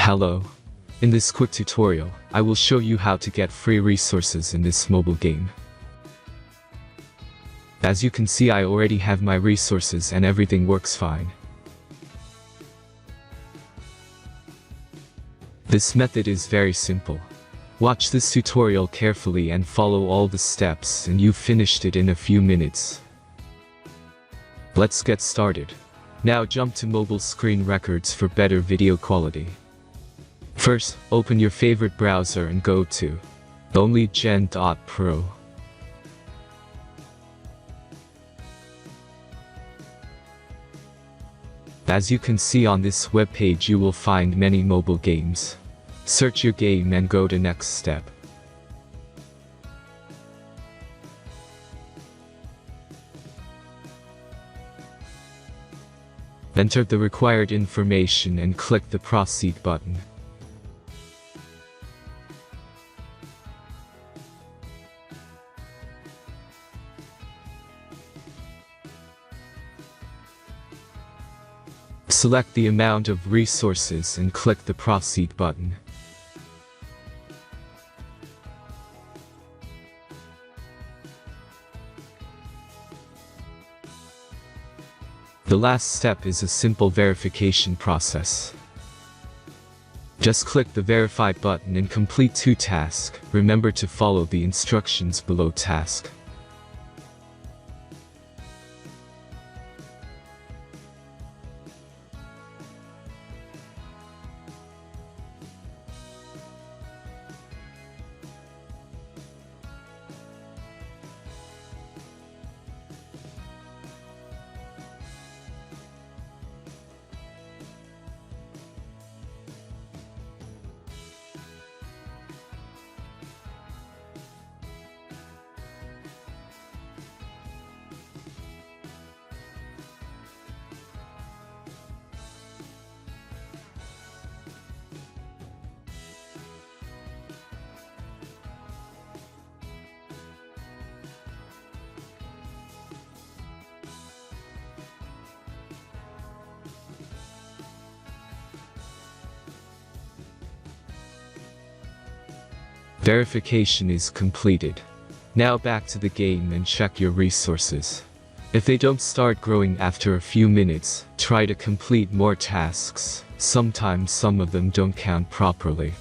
Hello. In this quick tutorial, I will show you how to get free resources in this mobile game. As you can see, I already have my resources and everything works fine. This method is very simple. Watch this tutorial carefully and follow all the steps and you've finished it in a few minutes. Let's get started. Now jump to mobile screen records for better video quality. First, open your favorite browser and go to onlygen.pro. As you can see on this webpage, you will find many mobile games. Search your game and go to next step. Enter the required information and click the proceed button. Select the amount of resources and click the proceed button. The last step is a simple verification process. Just click the verify button and complete 2 tasks. Remember to follow the instructions below task. Verification is completed. Now back to the game and check your resources. If they don't start growing after a few minutes, try to complete more tasks. Sometimes some of them don't count properly.